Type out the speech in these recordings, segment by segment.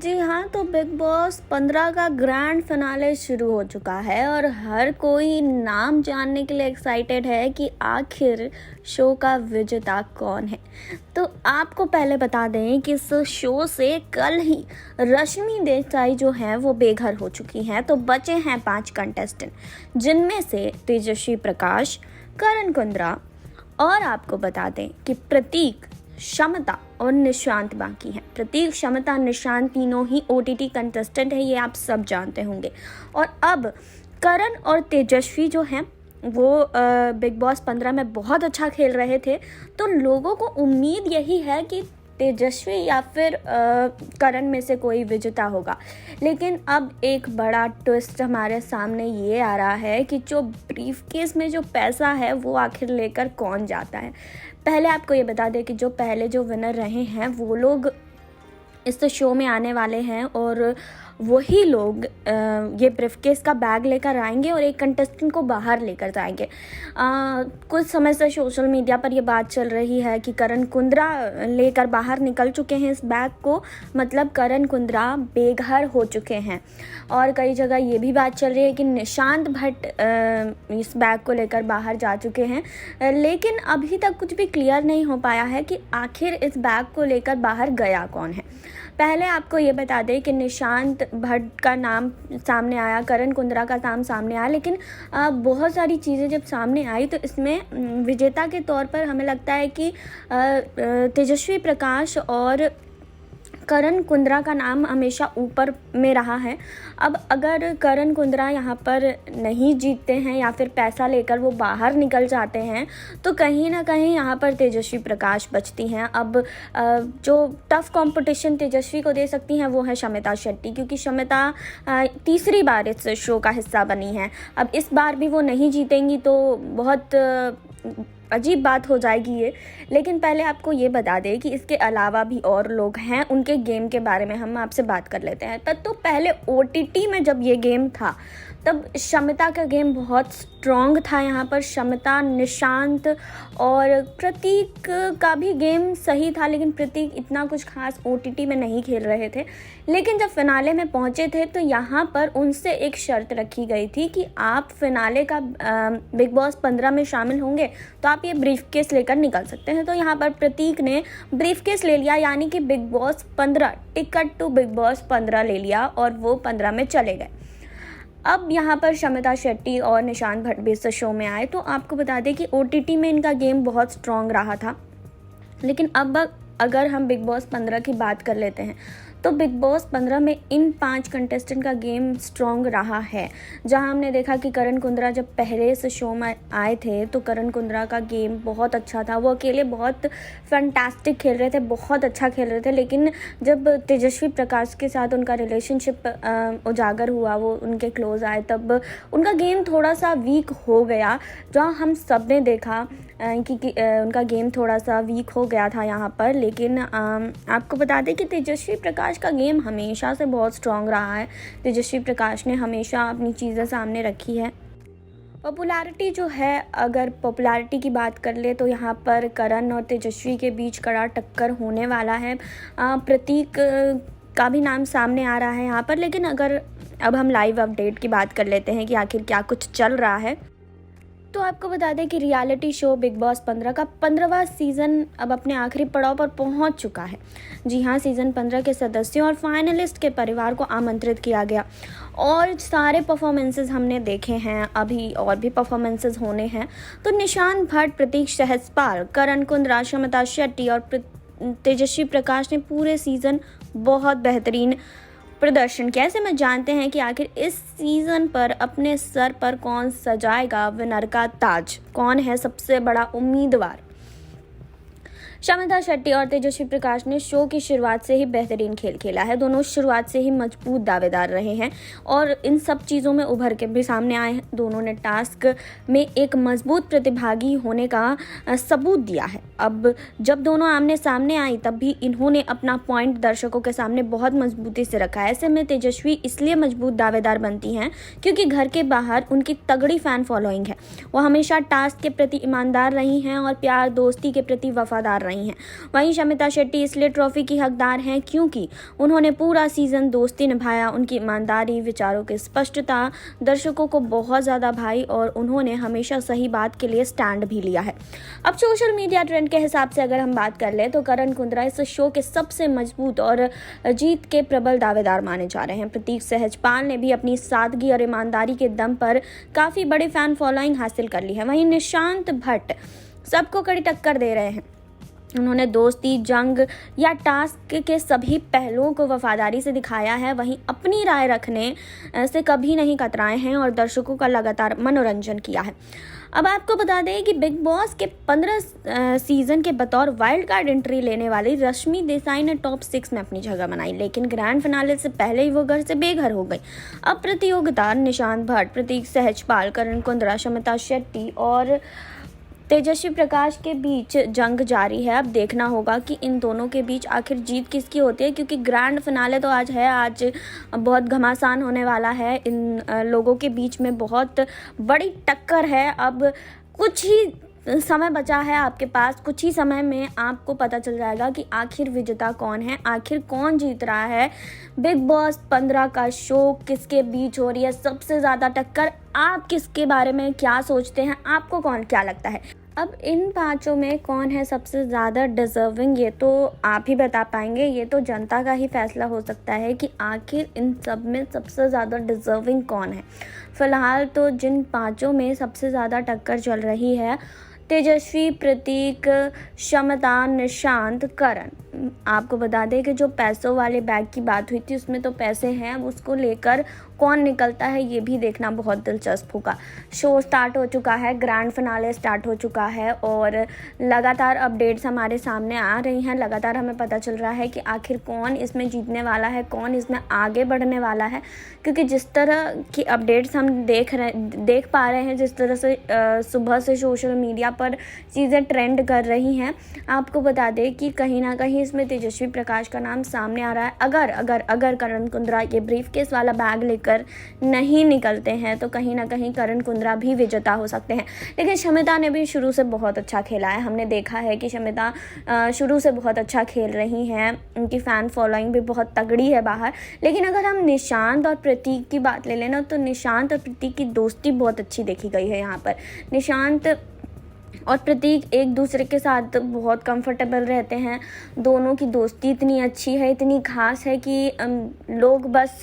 जी हाँ, तो big Boss 15 का ग्रैंड फिनाले शुरू हो चुका है और हर कोई नाम जानने के लिए एक्साइटेड है कि आखिर शो का विजेता कौन है। तो आपको पहले बता दें कि इस शो से कल ही रश्मि देसाई जो हैं वो बेघर हो चुकी हैं। तो बचे हैं 5 कंटेस्टेंट, जिनमें से तेजस्वी प्रकाश, करण कुंद्रा और आपको बता दें कि प्रतीक, क्षमता और निशांत बाकी हैं। प्रतीक, क्षमता, निशांत तीनों ही ओटीटी कंटेस्टेंट है, ये आप सब जानते होंगे। और अब करण और तेजस्वी जो हैं वो बिग बॉस 15 में बहुत अच्छा खेल रहे थे, तो लोगों को उम्मीद यही है कि तेजस्वी या फिर करण में से कोई विजेता होगा। लेकिन अब एक बड़ा ट्विस्ट हमारे सामने ये आ रहा है कि जो ब्रीफकेस में जो पैसा है वो आखिर लेकर कौन जाता है। पहले आपको ये बता दें कि जो पहले जो विनर रहे हैं वो लोग इस शो में आने वाले हैं और वही लोग ये ब्रीफकेस का बैग लेकर आएंगे और एक कंटेस्टेंट को बाहर लेकर जाएंगे। कुछ समय से सोशल मीडिया पर ये बात चल रही है कि करण कुंद्रा लेकर बाहर निकल चुके हैं इस बैग को, मतलब करण कुंद्रा बेघर हो चुके हैं। और कई जगह ये भी बात चल रही है कि निशांत भट्ट इस बैग को लेकर बाहर जा चुके हैं, लेकिन अभी तक कुछ भी क्लियर नहीं हो पाया है कि आखिर इस बैग को लेकर बाहर गया कौन है। पहले आपको ये बता दें कि निशांत भट्ट का नाम सामने आया, करण कुंद्रा का नाम सामने आया, लेकिन बहुत सारी चीज़ें जब सामने आई तो इसमें विजेता के तौर पर हमें लगता है कि तेजस्वी प्रकाश और करण कुंद्रा का नाम हमेशा ऊपर में रहा है। अब अगर करण कुंद्रा यहाँ पर नहीं जीतते हैं या फिर पैसा लेकर वो बाहर निकल जाते हैं तो कहीं ना कहीं यहाँ पर तेजस्वी प्रकाश बचती हैं। अब जो टफ कंपटीशन तेजस्वी को दे सकती हैं वो है शमिता शेट्टी, क्योंकि शमिता तीसरी बार इस शो का हिस्सा बनी है। अब इस बार भी वो नहीं जीतेंगी तो बहुत अजीब बात हो जाएगी ये। लेकिन पहले आपको ये बता दें कि इसके अलावा भी और लोग हैं, उनके गेम के बारे में हम आपसे बात कर लेते हैं। तब तो पहले ओटीटी में जब ये गेम था तब शमिता का गेम बहुत स्ट्रॉन्ग था। यहाँ पर शमिता, निशांत और प्रतीक का भी गेम सही था, लेकिन प्रतीक इतना कुछ खास ओटीटी में नहीं खेल रहे थे। लेकिन जब फिनाले में पहुँचे थे तो यहाँ पर उनसे एक शर्त रखी गई थी कि आप फिनाले का बिग बॉस 15 में शामिल होंगे तो आप ये ब्रीफकेस लेकर निकल सकते हैं। तो यहाँ पर प्रतीक ने ब्रीफकेस ले लिया, यानी कि Bigg Boss 15 ticket to Bigg Boss 15 ले लिया और वो 15 में चले गए। अब यहाँ पर शमिता शेट्टी और निशांत भट्ट भी इस शो में आए। तो आपको बता दें कि ओटीटी में इनका गेम बहुत स्ट्रॉन्ग रहा था, लेकिन अब अगर हम बिग बॉस 15 की बात कर लेते हैं तो बिग बॉस 15 में इन 5 कंटेस्टेंट का गेम स्ट्रॉन्ग रहा है। जहां हमने देखा कि करण कुंद्रा जब पहले इस शो में आए थे तो करण कुंद्रा का गेम बहुत अच्छा था, वो अकेले बहुत फैंटास्टिक खेल रहे थे, बहुत अच्छा खेल रहे थे। लेकिन जब तेजस्वी प्रकाश के साथ उनका रिलेशनशिप उजागर हुआ, वो उनके क्लोज आए, तब उनका गेम थोड़ा सा वीक हो गया। जहाँ हम सब ने देखा कि उनका गेम थोड़ा सा वीक हो गया था यहाँ पर। लेकिन आपको बता दें कि तेजस्वी प्रकाश का गेम हमेशा से बहुत स्ट्रॉन्ग रहा है। तेजस्वी प्रकाश ने हमेशा अपनी चीज़ें सामने रखी है। पॉपुलैरिटी जो है, अगर पॉपुलैरिटी की बात कर ले तो यहाँ पर करण और तेजस्वी के बीच कड़ा टक्कर होने वाला है। प्रतीक का भी नाम सामने आ रहा है यहाँ पर। लेकिन अगर अब हम लाइव अपडेट की बात कर लेते हैं कि आखिर क्या कुछ चल रहा है, तो आपको बता दें कि रियलिटी शो बिग बॉस 15 का 15वां सीज़न अब अपने आखिरी पड़ाव पर पहुंच चुका है। जी हाँ, सीज़न 15 के सदस्यों और फाइनलिस्ट के परिवार को आमंत्रित किया गया और सारे परफॉर्मेंसेस हमने देखे हैं। अभी और भी परफॉर्मेंसेस होने हैं। तो निशांत भट्ट, प्रतीक सहस्पाल, करण कुंद्रा, शमिता शेट्टी और तेजस्वी प्रकाश ने पूरे सीज़न बहुत बेहतरीन प्रदर्शन किया। ऐसे में जानते हैं कि आखिर इस सीज़न पर अपने सर पर कौन सजाएगा विनर का ताज, कौन है सबसे बड़ा उम्मीदवार। शमिता शेट्टी और तेजस्वी प्रकाश ने शो की शुरुआत से ही बेहतरीन खेल खेला है। दोनों शुरुआत से ही मजबूत दावेदार रहे हैं और इन सब चीज़ों में उभर के भी सामने आए हैं। दोनों ने टास्क में एक मजबूत प्रतिभागी होने का सबूत दिया है। अब जब दोनों आमने सामने आई तब भी इन्होंने अपना पॉइंट दर्शकों के सामने बहुत मजबूती से रखा है। ऐसे में तेजस्वी इसलिए मजबूत दावेदार बनती हैं क्योंकि घर के बाहर उनकी तगड़ी फ़ैन फॉलोइंग है। वो हमेशा टास्क के प्रति ईमानदार रही हैं और प्यार दोस्ती के प्रति वफादार रही हैं। वहीं शमिता शेट्टी इसलिए ट्रॉफी की हकदार हैं क्योंकि उन्होंने पूरा सीजन दोस्ती निभाया। उनकी ईमानदारी, विचारों की स्पष्टता दर्शकों को बहुत ज़्यादा भाई और उन्होंने हमेशा सही बात के लिए स्टैंड भी लिया है। अब सोशल मीडिया ट्रेंड के हिसाब से अगर हम बात कर ले तो करण कुंद्रा इस शो के सबसे मजबूत और जीत के प्रबल दावेदार माने जा रहे हैं। प्रतीक सहजपाल ने भी अपनी सादगी और ईमानदारी के दम पर काफ़ी बड़ी फैन फॉलोइंग हासिल कर ली है। वहीं निशांत भट्ट सबको कड़ी टक्कर दे रहे हैं। उन्होंने दोस्ती, जंग या टास्क के सभी पहलुओं को वफादारी से दिखाया है। वहीं अपनी राय रखने से कभी नहीं कतराए हैं और दर्शकों का लगातार मनोरंजन किया है। अब आपको बता दें कि बिग बॉस के 15 सीजन के बतौर वाइल्ड कार्ड एंट्री लेने वाली रश्मि देसाई ने टॉप 6 में अपनी जगह बनाई, लेकिन ग्रैंड फिनाले से पहले ही वो घर से बेघर हो गई। अब प्रतियोगिता निशांत भट्ट, प्रतीक सहजपाल, करण कुंद्रा, शमिता शेट्टी और तेजस्वी प्रकाश के बीच जंग जारी है। अब देखना होगा कि इन दोनों के बीच आखिर जीत किसकी होती है, क्योंकि ग्रैंड फिनाले तो आज बहुत घमासान होने वाला है। इन लोगों के बीच में बहुत बड़ी टक्कर है। अब कुछ ही समय बचा है आपके पास, कुछ ही समय में आपको पता चल जाएगा कि आखिर विजेता कौन है, आखिर कौन जीत रहा है। बिग बॉस 15 का शो किसके बीच हो रही है सबसे ज़्यादा टक्कर। आप किसके बारे में क्या सोचते हैं, आपको कौन क्या लगता है? अब इन पांचों में कौन है सबसे ज़्यादा डिजर्विंग, ये तो आप ही बता पाएंगे। ये तो जनता का ही फैसला हो सकता है कि आखिर इन सब में सबसे ज़्यादा डिजर्विंग कौन है। फ़िलहाल तो जिन पांचों में सबसे ज़्यादा टक्कर चल रही है, तेजस्वी, प्रतीक, शमिता, निशांत, करण। आपको बता दें कि जो पैसों वाले बैग की बात हुई थी उसमें तो पैसे हैं, अब उसको लेकर कौन निकलता है ये भी देखना बहुत दिलचस्प होगा। शो स्टार्ट हो चुका है, ग्रैंड फिनाले स्टार्ट हो चुका है और लगातार अपडेट्स हमारे सामने आ रही हैं। लगातार हमें पता चल रहा है कि आखिर कौन इसमें जीतने वाला है, कौन इसमें आगे बढ़ने वाला है, क्योंकि जिस तरह की अपडेट्स हम देख पा रहे हैं, जिस तरह से सुबह से सोशल मीडिया पर चीज़ें ट्रेंड कर रही हैं। आपको बता दें कि कहीं ना कहीं इसमें तेजस्वी प्रकाश का नाम सामने आ रहा है। अगर करण कुंद्रा ये ब्रीफकेस वाला बैग लेकर नहीं निकलते हैं तो कहीं ना कहीं करण कुंद्रा भी विजेता हो सकते हैं। लेकिन शमिता ने भी शुरू से बहुत अच्छा खेला है। हमने देखा है कि शमिता शुरू से बहुत अच्छा खेल रही हैं, उनकी फ़ैन फॉलोइंग भी बहुत तगड़ी है बाहर। लेकिन अगर हम निशांत और प्रतीक की बात ले लेना तो निशांत और प्रतीक की दोस्ती बहुत अच्छी देखी गई है। यहाँ पर निशांत और प्रतीक एक दूसरे के साथ बहुत कंफर्टेबल रहते हैं। दोनों की दोस्ती इतनी अच्छी है, इतनी खास है कि लोग बस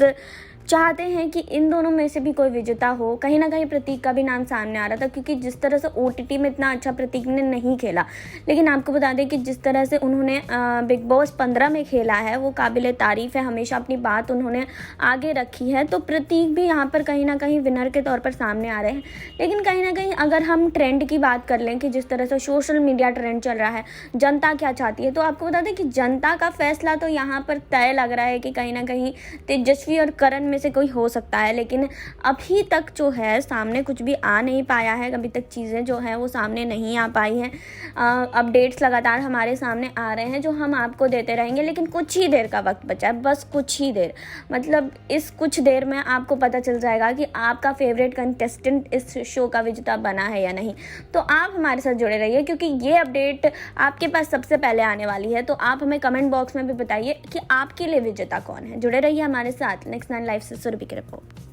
चाहते हैं कि इन दोनों में से भी कोई विजेता हो। कहीं ना कहीं प्रतीक का भी नाम सामने आ रहा था, क्योंकि जिस तरह से OTT में इतना अच्छा प्रतीक ने नहीं खेला, लेकिन आपको बता दें कि जिस तरह से उन्होंने बिग बॉस 15 में खेला है वो काबिले तारीफ़ है। हमेशा अपनी बात उन्होंने आगे रखी है, तो प्रतीक भी यहाँ पर कहीं ना कहीं विनर के तौर पर सामने आ रहे हैं। लेकिन कहीं ना कहीं अगर हम ट्रेंड की बात कर लें कि जिस तरह से सोशल मीडिया ट्रेंड चल रहा है, जनता क्या चाहती है, तो आपको बता दें कि जनता का फैसला तो यहाँ पर तय लग रहा है कि कहीं ना कहीं तेजस्वी और करण में से कोई हो सकता है। लेकिन अभी तक जो है सामने कुछ भी आ नहीं पाया है, अभी तक चीज़ें जो हैं वो सामने नहीं आ पाई हैं। अपडेट्स लगातार हमारे सामने आ रहे हैं जो हम आपको देते रहेंगे, लेकिन कुछ ही देर का वक्त बचा है, बस कुछ ही देर। मतलब इस कुछ देर में आपको पता चल जाएगा कि आपका फेवरेट कंटेस्टेंट इस शो का विजेता बना है या नहीं। तो आप हमारे साथ जुड़े रहिए, क्योंकि ये अपडेट आपके पास सबसे पहले आने वाली है। तो आप हमें कमेंट बॉक्स में भी बताइए कि आपके लिए विजेता कौन है। जुड़े रहिए हमारे साथ। नेक्स्ट 9 लाइव से सुरभि की रिपोर्ट।